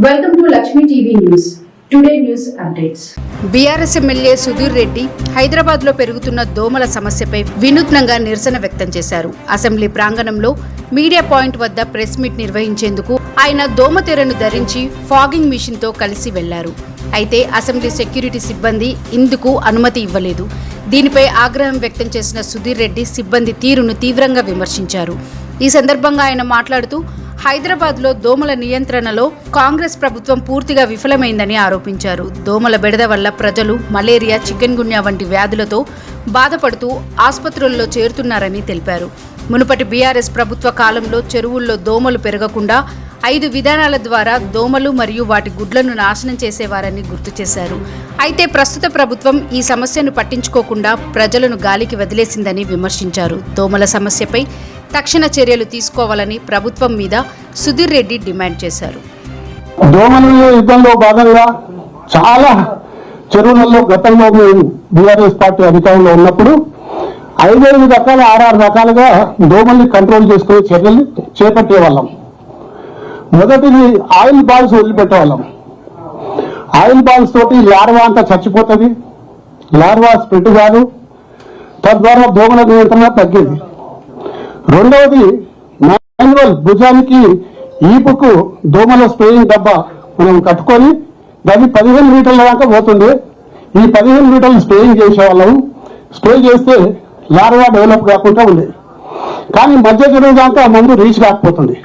Welcome to Lakshmi TV News. Today news updates. BRS MLA Sudheer Reddy Hyderabad లో పెరుగుతున్న దోమల సమస్యపై వినూత్నంగా నిరసన వ్యక్తం చేశారు. అసెంబ్లీ ప్రాంగణంలో మీడియా పాయింట్ వద్ద ప్రెస్ మీట్ నిర్వహించేందుకు ఆయన దోమతెరను ధరించి ఫాగింగ్ మిషన్ తో కలిసి వెళ్లారు. అయితే అసెంబ్లీ సెక్యూరిటీ సిబ్బంది ఇందుకు అనుమతి ఇవ్వలేదు. దీనిపై ఆగ్రహం వ్యక్తం చేసిన సుధీర్ రెడ్డి సిబ్బంది తీరును తీవ్రంగా విమర్శించారు. ఈ సందర్భంగా ఆయన మాట్లాడుతూ హైదరాబాద్లో దోమల నియంత్రణలో కాంగ్రెస్ ప్రభుత్వం పూర్తిగా విఫలమైందని ఆరోపించారు. దోమల బెడద వల్ల ప్రజలు మలేరియా, చికెన్ గున్యా వంటి వ్యాధులతో బాధపడుతూ ఆసుపత్రుల్లో చేరుతున్నారని తెలిపారు. మునుపటి బీఆర్ఎస్ ప్రభుత్వ కాలంలో చెరువుల్లో దోమలు పెరగకుండా 5 విధానాల ద్వారా దోమలు మరియు వాటి గుడ్లను నాశనం చేసేవారని గుర్తు చేశారు. అయితే ప్రస్తుత ప్రభుత్వం ఈ సమస్యను పట్టించుకోకుండా ప్రజలను గాలికి వదిలేసిందని విమర్శించారు. దోమల సమస్యపై తక్షణ చర్యలు తీసుకోవాలని ప్రభుత్వం మీద సుధీర్ రెడ్డి డిమాండ్ చేశారు. దోమల యుద్ధంలో భాగంగా చాలా చెరువులలో గతంలో బీఆర్ఎస్ పార్టీ అధికారంలో ఉన్నప్పుడు 5 రకాల 6 రకాలుగా దోమల్ని కంట్రోల్ చేసుకునే చర్యలు చేపట్టే వాళ్ళం. మొదటిది ఆయిల్ బాల్స్ వదిలిపెట్టేవాళ్ళం. ఆయిల్ బాల్స్ తోటి లార్వా అంతా చచ్చిపోతుంది, లార్వా స్ప్రెడ్ కాదు, తద్వారా దోమల నియంత్రణ తగ్గేది. రెండవది మాన్యువల్ భుజానికి ఈపుకు దోమల స్ప్రేయింగ్ డబ్బా మనం కట్టుకొని దాన్ని 15 మీటర్ల దాకా పోతుంది. ఈ 15 మీటర్లు స్ప్రేయింగ్ చేసేవాళ్ళం. స్ప్రే చేస్తే లార్వా డెవలప్ కాకుండా ఉండేది. కానీ మధ్య చెరువు దాకా మందు రీచ్ కాకపోతుంది.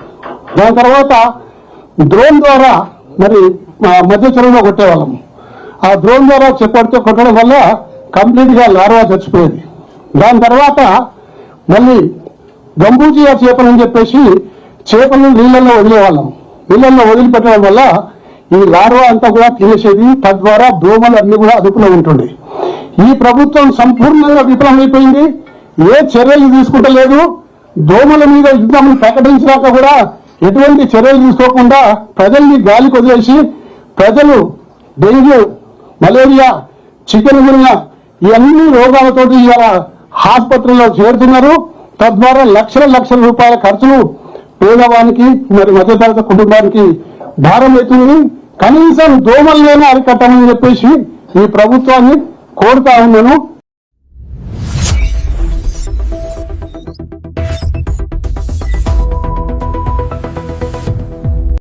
దాని తర్వాత డ్రోన్ ద్వారా మరి మధ్య చెరువులో కొట్టేవాళ్ళం. ఆ డ్రోన్ ద్వారా కొట్టడం వల్ల కంప్లీట్ గా లార్వా చచ్చిపోయేది. దాని తర్వాత మళ్ళీ గంబూజియా చేపలని చెప్పేసి చేపలను నీళ్ళల్లో వదిలేవాళ్ళం. నీళ్ళల్లో వదిలిపెట్టడం వల్ల ఈ లార్వా అంతా కూడా తినేసేది. తద్వారా దోమలు అన్ని కూడా అదుపులో ఉంటుండే. ఈ ప్రభుత్వం సంపూర్ణంగా విఫలమైపోయింది. ఏ చర్యలు తీసుకుంటలేదు. దోమల మీద యుద్ధం ప్రకటించాక కూడా ఎటువంటి చర్యలు తీసుకోకుండా ప్రజల్ని గాలికి వదిలేసి ప్రజలు డెంగ్యూ, మలేరియా, చికెన్ గున్యా ఈ అన్ని రోగాలతోటి ఇవాళ ఆసుపత్రుల్లో చేరుతున్నారు. తద్వారా లక్షల రూపాయల ఖర్చులు పేదవానికి మరి మధ్యతరగతి కుటుంబానికి భారం అవుతుంది. కనీసం దోమలైనా అరికట్టమని చెప్పేసి ఈ ప్రభుత్వాన్ని కోరుతా ఉన్నాను.